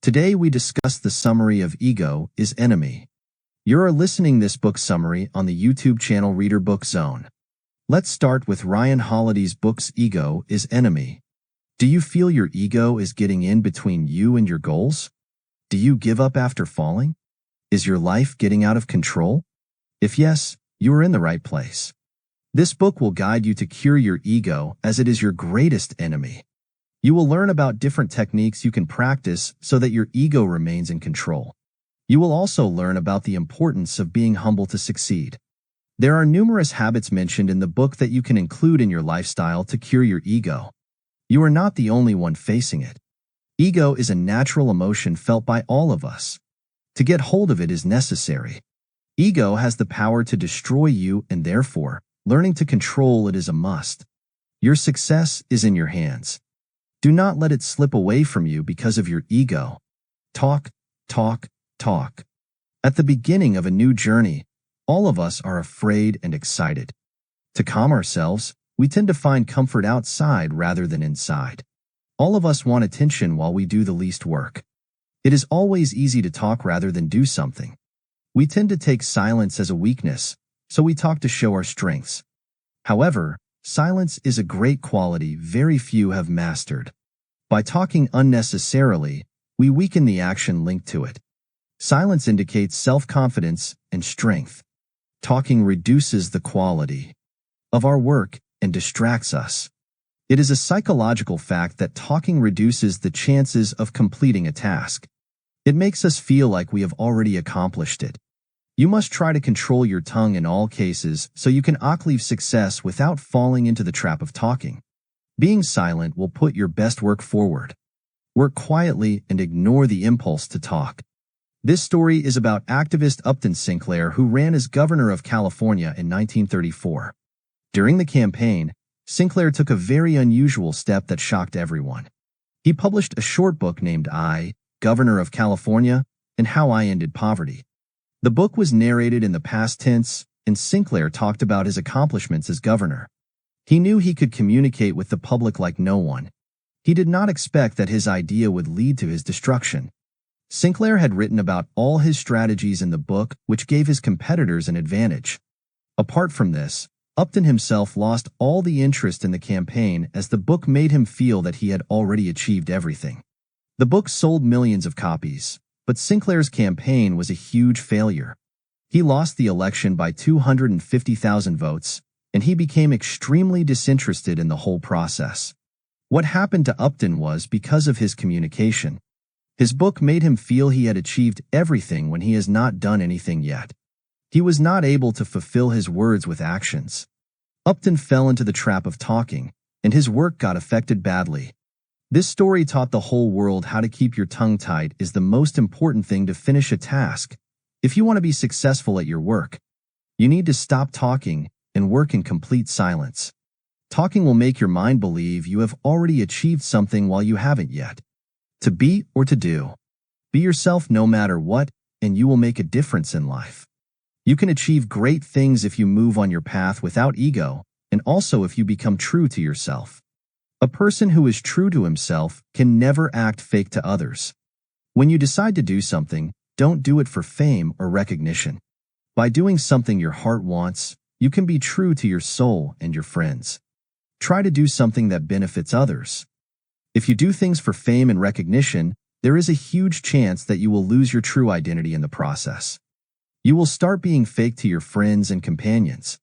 Today we discuss the summary of Ego is Enemy. You're listening this book summary on the YouTube channel ReaderBookZone. Let's start with Ryan Holiday's book's Ego is Enemy. Do you feel your ego is getting in between you and your goals? Do you give up after falling? Is your life getting out of control? If yes, you are in the right place. This book will guide you to cure your ego as it is your greatest enemy. You will learn about different techniques you can practice so that your ego remains in control. You will also learn about the importance of being humble to succeed. There are numerous habits mentioned in the book that you can include in your lifestyle to cure your ego. You are not the only one facing it. Ego is a natural emotion felt by all of us. To get hold of it is necessary. Ego has the power to destroy you, and therefore, learning to control it is a must. Your success is in your hands. Do not let it slip away from you because of your ego. Talk, talk, talk. At the beginning of a new journey, all of us are afraid and excited. To calm ourselves, we tend to find comfort outside rather than inside. All of us want attention while we do the least work. It is always easy to talk rather than do something. We tend to take silence as a weakness, so we talk to show our strengths. However, silence is a great quality very few have mastered. By talking unnecessarily, we weaken the action linked to it. Silence indicates self-confidence and strength. Talking reduces the quality of our work and distracts us. It is a psychological fact that talking reduces the chances of completing a task. It makes us feel like we have already accomplished it. You must try to control your tongue in all cases so you can achieve success without falling into the trap of talking. Being silent will put your best work forward. Work quietly and ignore the impulse to talk. This story is about activist Upton Sinclair, who ran as governor of California in 1934. During the campaign, Sinclair took a very unusual step that shocked everyone. He published a short book named I, Governor of California, and How I Ended Poverty. The book was narrated in the past tense, and Sinclair talked about his accomplishments as governor. He knew he could communicate with the public like no one. He did not expect that his idea would lead to his destruction. Sinclair had written about all his strategies in the book, which gave his competitors an advantage. Apart from this, Upton himself lost all the interest in the campaign as the book made him feel that he had already achieved everything. The book sold millions of copies, but Sinclair's campaign was a huge failure. He lost the election by 250,000 votes, and he became extremely disinterested in the whole process. What happened to Upton was because of his communication. His book made him feel he had achieved everything when he has not done anything yet. He was not able to fulfill his words with actions. Upton fell into the trap of talking, and his work got affected badly. This story taught the whole world how to keep your tongue tight is the most important thing to finish a task. If you want to be successful at your work, you need to stop talking and work in complete silence. Talking will make your mind believe you have already achieved something while you haven't yet. To be or to do. Be yourself no matter what, and you will make a difference in life. You can achieve great things if you move on your path without ego, and also if you become true to yourself. A person who is true to himself can never act fake to others. When you decide to do something, don't do it for fame or recognition. By doing something your heart wants, you can be true to your soul and your friends. Try to do something that benefits others. If you do things for fame and recognition, there is a huge chance that you will lose your true identity in the process. You will start being fake to your friends and companions.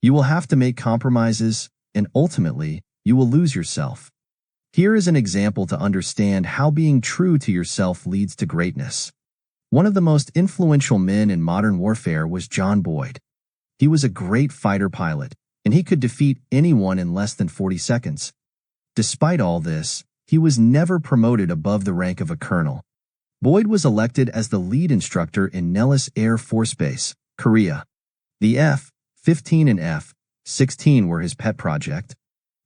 You will have to make compromises, and ultimately, you will lose yourself. Here is an example to understand how being true to yourself leads to greatness. One of the most influential men in modern warfare was John Boyd. He was a great fighter pilot, and he could defeat anyone in less than 40 seconds. Despite all this, he was never promoted above the rank of a colonel. Boyd was elected as the lead instructor in Nellis Air Force Base, Korea. The F-15 and F-16 were his pet project.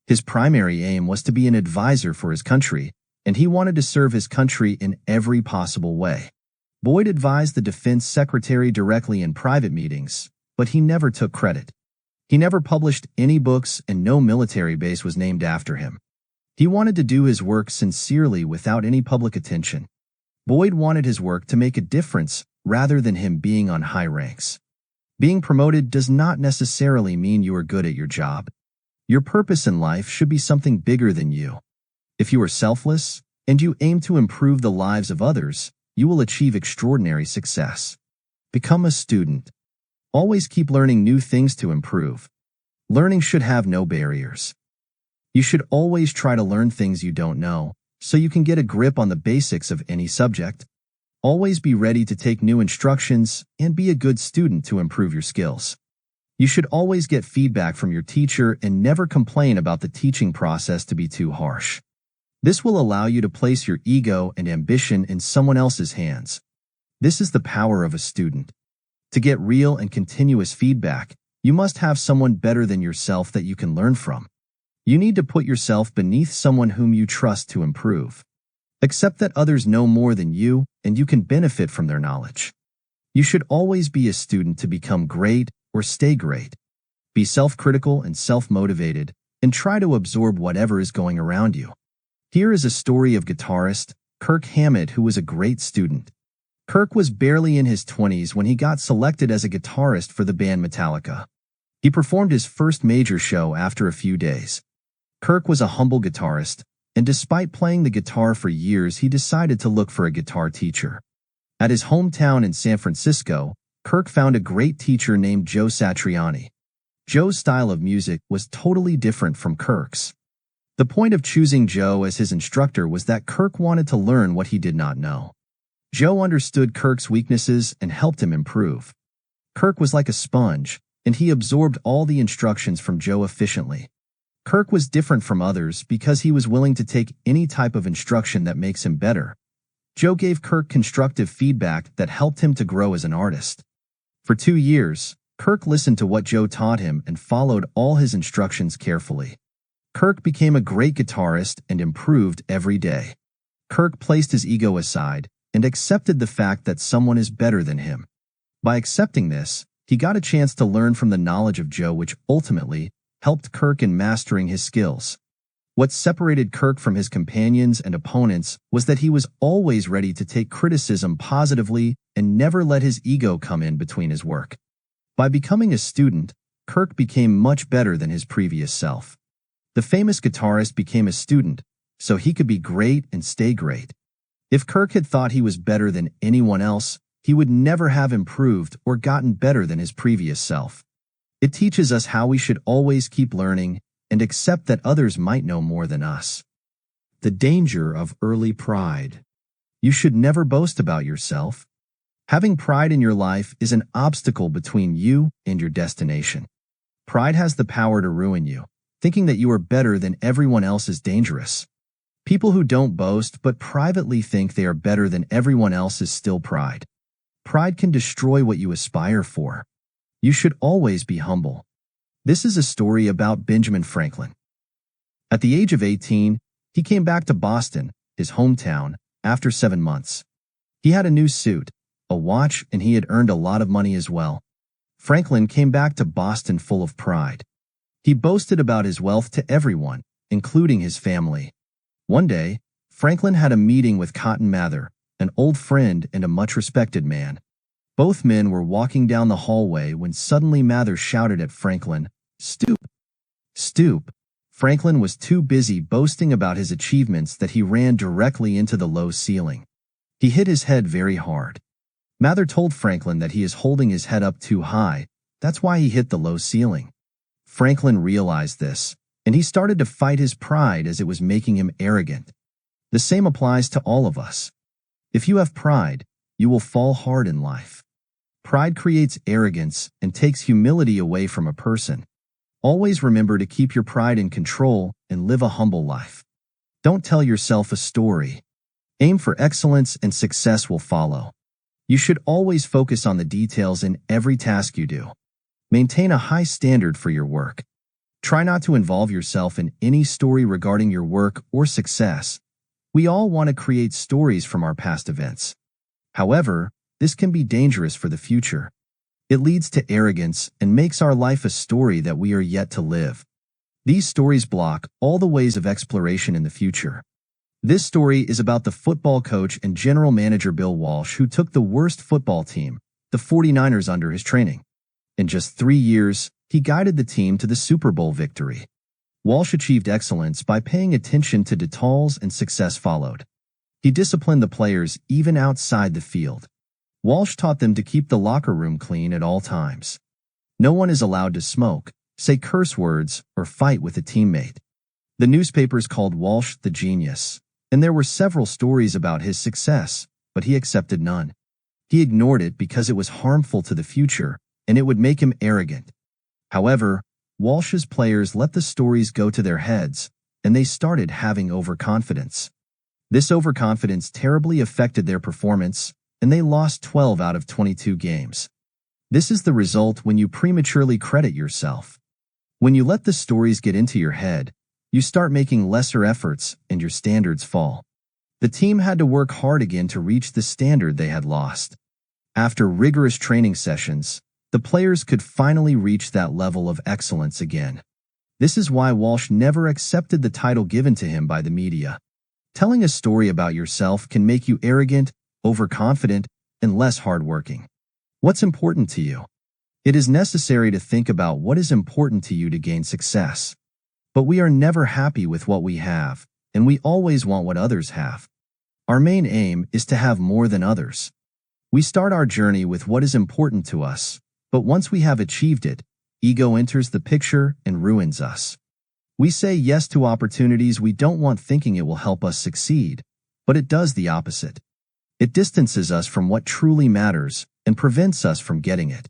His primary aim was to be an advisor for his country, and he wanted to serve his country in every possible way. Boyd advised the defense secretary directly in private meetings, but he never took credit. He never published any books, and no military base was named after him. He wanted to do his work sincerely without any public attention. Boyd wanted his work to make a difference rather than him being on high ranks. Being promoted does not necessarily mean you are good at your job. Your purpose in life should be something bigger than you. If you are selfless and you aim to improve the lives of others, you will achieve extraordinary success. Become a student. Always keep learning new things to improve. Learning should have no barriers. You should always try to learn things you don't know, so you can get a grip on the basics of any subject. Always be ready to take new instructions and be a good student to improve your skills. You should always get feedback from your teacher and never complain about the teaching process to be too harsh. This will allow you to place your ego and ambition in someone else's hands. This is the power of a student. To get real and continuous feedback, you must have someone better than yourself that you can learn from. You need to put yourself beneath someone whom you trust to improve. Accept that others know more than you, and you can benefit from their knowledge. You should always be a student to become great or stay great. Be self-critical and self-motivated, and try to absorb whatever is going around you. Here is a story of guitarist Kirk Hammett, who was a great student. Kirk was barely in his 20s when he got selected as a guitarist for the band Metallica. He performed his first major show after a few days. Kirk was a humble guitarist, and despite playing the guitar for years, he decided to look for a guitar teacher. At his hometown in San Francisco, Kirk found a great teacher named Joe Satriani. Joe's style of music was totally different from Kirk's. The point of choosing Joe as his instructor was that Kirk wanted to learn what he did not know. Joe understood Kirk's weaknesses and helped him improve. Kirk was like a sponge, and he absorbed all the instructions from Joe efficiently. Kirk was different from others because he was willing to take any type of instruction that makes him better. Joe gave Kirk constructive feedback that helped him to grow as an artist. For 2 years, Kirk listened to what Joe taught him and followed all his instructions carefully. Kirk became a great guitarist and improved every day. Kirk placed his ego aside and accepted the fact that someone is better than him. By accepting this, he got a chance to learn from the knowledge of Joe, which ultimately helped Kirk in mastering his skills. What separated Kirk from his companions and opponents was that he was always ready to take criticism positively and never let his ego come in between his work. By becoming a student, Kirk became much better than his previous self. The famous guitarist became a student, so he could be great and stay great. If Kirk had thought he was better than anyone else, he would never have improved or gotten better than his previous self. It teaches us how we should always keep learning and accept that others might know more than us. The danger of early pride. You should never boast about yourself. Having pride in your life is an obstacle between you and your destination. Pride has the power to ruin you. Thinking that you are better than everyone else is dangerous. People who don't boast but privately think they are better than everyone else is still pride. Pride can destroy what you aspire for. You should always be humble. This is a story about Benjamin Franklin. At the age of 18, he came back to Boston, his hometown, after 7 months. He had a new suit, a watch, and he had earned a lot of money as well. Franklin came back to Boston full of pride. He boasted about his wealth to everyone, including his family. One day, Franklin had a meeting with Cotton Mather, an old friend and a much-respected man. Both men were walking down the hallway when suddenly Mather shouted at Franklin, "Stoop! Stoop!" Franklin was too busy boasting about his achievements that he ran directly into the low ceiling. He hit his head very hard. Mather told Franklin that he is holding his head up too high, that's why he hit the low ceiling. Franklin realized this, and he started to fight his pride as it was making him arrogant. The same applies to all of us. If you have pride, you will fall hard in life. Pride creates arrogance and takes humility away from a person. Always remember to keep your pride in control and live a humble life. Don't tell yourself a story. Aim for excellence and success will follow. You should always focus on the details in every task you do. Maintain a high standard for your work. Try not to involve yourself in any story regarding your work or success. We all want to create stories from our past events. However, this can be dangerous for the future. It leads to arrogance and makes our life a story that we are yet to live. These stories block all the ways of exploration in the future. This story is about the football coach and general manager Bill Walsh, who took the worst football team, the 49ers, under his training. In just 3 years, he guided the team to the Super Bowl victory. Walsh achieved excellence by paying attention to details, and success followed. He disciplined the players even outside the field. Walsh taught them to keep the locker room clean at all times. No one is allowed to smoke, say curse words, or fight with a teammate. The newspapers called Walsh the genius, and there were several stories about his success, but he accepted none. He ignored it because it was harmful to the future, and it would make him arrogant. However, Walsh's players let the stories go to their heads, and they started having overconfidence. This overconfidence terribly affected their performance, and they lost 12 out of 22 games. This is the result when you prematurely credit yourself. When you let the stories get into your head, you start making lesser efforts and your standards fall. The team had to work hard again to reach the standard they had lost. After rigorous training sessions, the players could finally reach that level of excellence again. This is why Walsh never accepted the title given to him by the media. Telling a story about yourself can make you arrogant, overconfident, and less hardworking. What's important to you? It is necessary to think about what is important to you to gain success. But we are never happy with what we have, and we always want what others have. Our main aim is to have more than others. We start our journey with what is important to us, but once we have achieved it, ego enters the picture and ruins us. We say yes to opportunities we don't want, thinking it will help us succeed, but it does the opposite. It distances us from what truly matters and prevents us from getting it.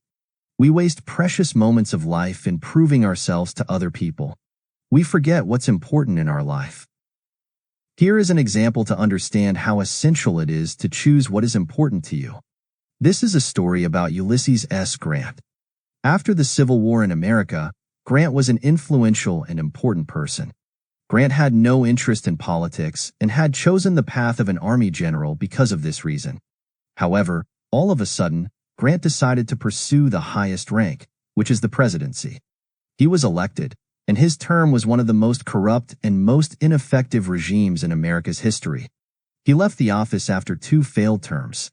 We waste precious moments of life in proving ourselves to other people. We forget what's important in our life. Here is an example to understand how essential it is to choose what is important to you. This is a story about Ulysses S. Grant. After the Civil War in America, Grant was an influential and important person. Grant had no interest in politics and had chosen the path of an army general because of this reason. However, all of a sudden, Grant decided to pursue the highest rank, which is the presidency. He was elected, and his term was one of the most corrupt and most ineffective regimes in America's history. He left the office after 2 failed terms.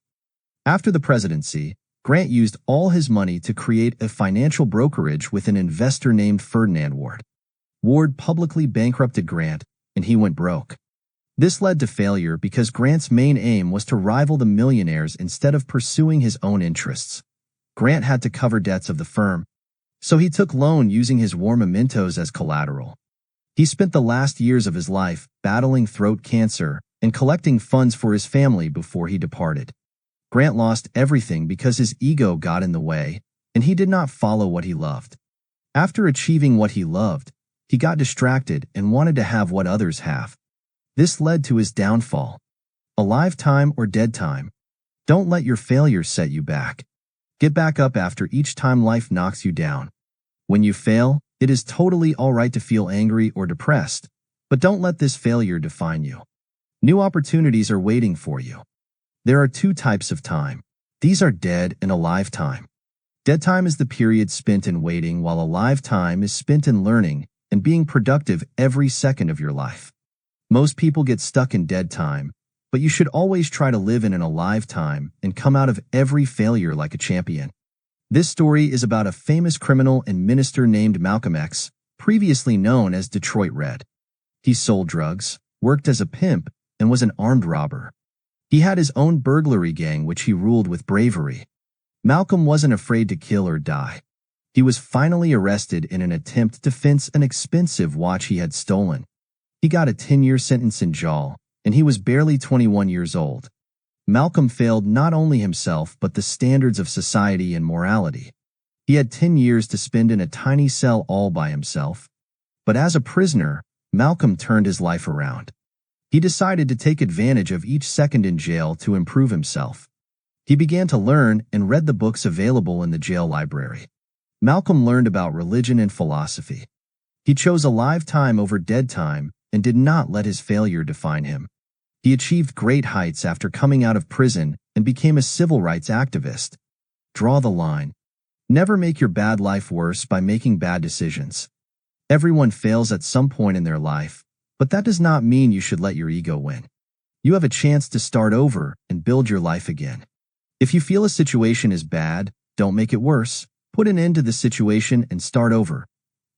After the presidency, Grant used all his money to create a financial brokerage with an investor named Ferdinand Ward. Ward publicly bankrupted Grant, and he went broke. This led to failure because Grant's main aim was to rival the millionaires instead of pursuing his own interests. Grant had to cover debts of the firm, so he took loan using his war mementos as collateral. He spent the last years of his life battling throat cancer and collecting funds for his family before he departed. Grant lost everything because his ego got in the way, and he did not follow what he loved. After achieving what he loved, he got distracted and wanted to have what others have. This led to his downfall. Alive time or dead time. Don't let your failures set you back. Get back up after each time life knocks you down. When you fail, it is totally all right to feel angry or depressed, but don't let this failure define you. New opportunities are waiting for you. There are 2 types of time. These are dead and alive time. Dead time is the period spent in waiting, while alive time is spent in learning and being productive every second of your life. Most people get stuck in dead time, but you should always try to live in an alive time and come out of every failure like a champion. This story is about a famous criminal and minister named Malcolm X, previously known as Detroit Red. He sold drugs, worked as a pimp, and was an armed robber. He had his own burglary gang which he ruled with bravery. Malcolm wasn't afraid to kill or die. He was finally arrested in an attempt to fence an expensive watch he had stolen. He got a 10-year sentence in jail, and he was barely 21 years old. Malcolm failed not only himself but the standards of society and morality. He had 10 years to spend in a tiny cell all by himself. But as a prisoner, Malcolm turned his life around. He decided to take advantage of each second in jail to improve himself. He began to learn and read the books available in the jail library. Malcolm learned about religion and philosophy. He chose alive time over dead time and did not let his failure define him. He achieved great heights after coming out of prison and became a civil rights activist. Draw the line. Never make your bad life worse by making bad decisions. Everyone fails at some point in their life, but that does not mean you should let your ego win. You have a chance to start over and build your life again. If you feel a situation is bad, don't make it worse. Put an end to the situation and start over.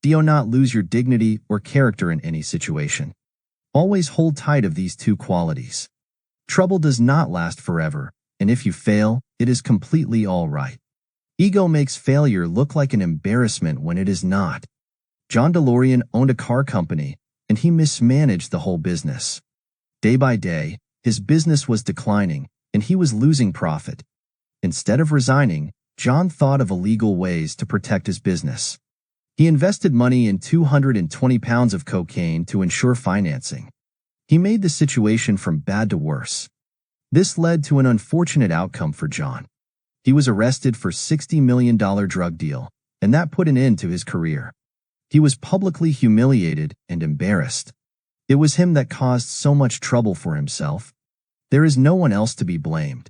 Do not lose your dignity or character in any situation. Always hold tight of these two qualities. Trouble does not last forever, and if you fail, it is completely all right. Ego makes failure look like an embarrassment when it is not. John DeLorean owned a car company, and he mismanaged the whole business. Day by day, his business was declining, and he was losing profit. Instead of resigning, John thought of illegal ways to protect his business. He invested money in 220 pounds of cocaine to ensure financing. He made the situation from bad to worse. This led to an unfortunate outcome for John. He was arrested for $60 million drug deal, and that put an end to his career. He was publicly humiliated and embarrassed. It was him that caused so much trouble for himself. There is no one else to be blamed.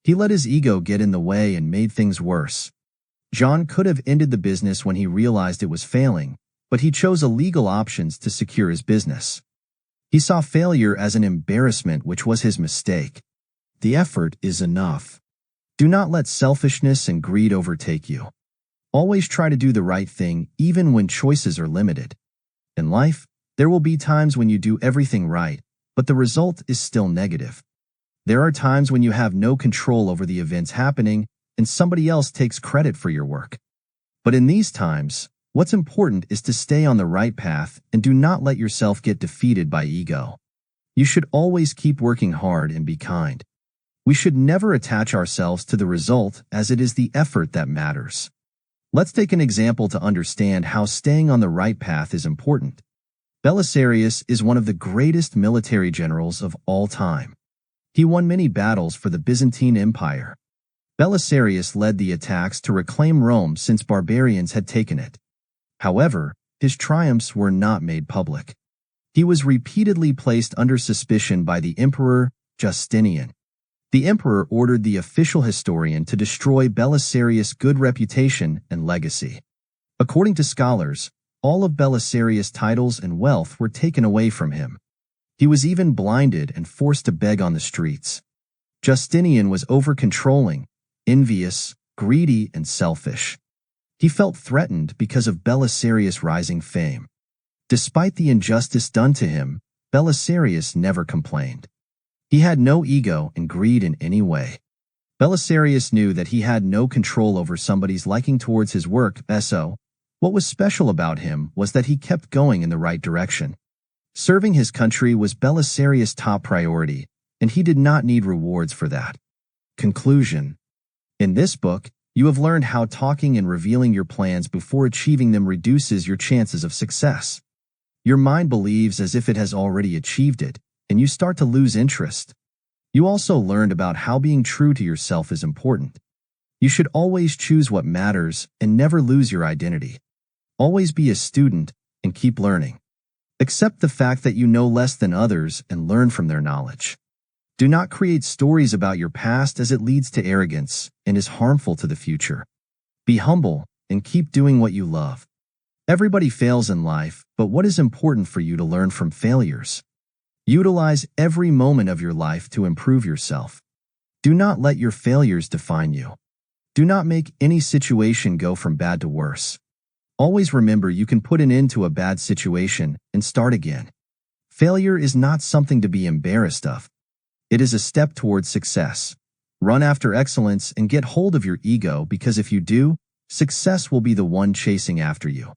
He let his ego get in the way and made things worse. John could have ended the business when he realized it was failing, but he chose illegal options to secure his business. He saw failure as an embarrassment, which was his mistake. The effort is enough. Do not let selfishness and greed overtake you. Always try to do the right thing even when choices are limited. In life, there will be times when you do everything right, but the result is still negative. There are times when you have no control over the events happening and somebody else takes credit for your work. But in these times, what's important is to stay on the right path and do not let yourself get defeated by ego. You should always keep working hard and be kind. We should never attach ourselves to the result, as it is the effort that matters. Let's take an example to understand how staying on the right path is important. Belisarius is one of the greatest military generals of all time. He won many battles for the Byzantine Empire. Belisarius led the attacks to reclaim Rome since barbarians had taken it. However, his triumphs were not made public. He was repeatedly placed under suspicion by the Emperor Justinian. The emperor ordered the official historian to destroy Belisarius' good reputation and legacy. According to scholars, all of Belisarius' titles and wealth were taken away from him. He was even blinded and forced to beg on the streets. Justinian was over-controlling, envious, greedy, and selfish. He felt threatened because of Belisarius' rising fame. Despite the injustice done to him, Belisarius never complained. He had no ego and greed in any way. Belisarius knew that he had no control over somebody's liking towards his work, so what was special about him was that he kept going in the right direction. Serving his country was Belisarius' top priority, and he did not need rewards for that. Conclusion. In this book, you have learned how talking and revealing your plans before achieving them reduces your chances of success. Your mind believes as if it has already achieved it, and you start to lose interest. You also learned about how being true to yourself is important. You should always choose what matters and never lose your identity. Always be a student and keep learning. Accept the fact that you know less than others and learn from their knowledge. Do not create stories about your past, as it leads to arrogance and is harmful to the future. Be humble and keep doing what you love. Everybody fails in life, but what is important for you to learn from failures? Utilize every moment of your life to improve yourself. Do not let your failures define you. Do not make any situation go from bad to worse. Always remember you can put an end to a bad situation and start again. Failure is not something to be embarrassed of. It is a step towards success. Run after excellence and get hold of your ego, because if you do, success will be the one chasing after you.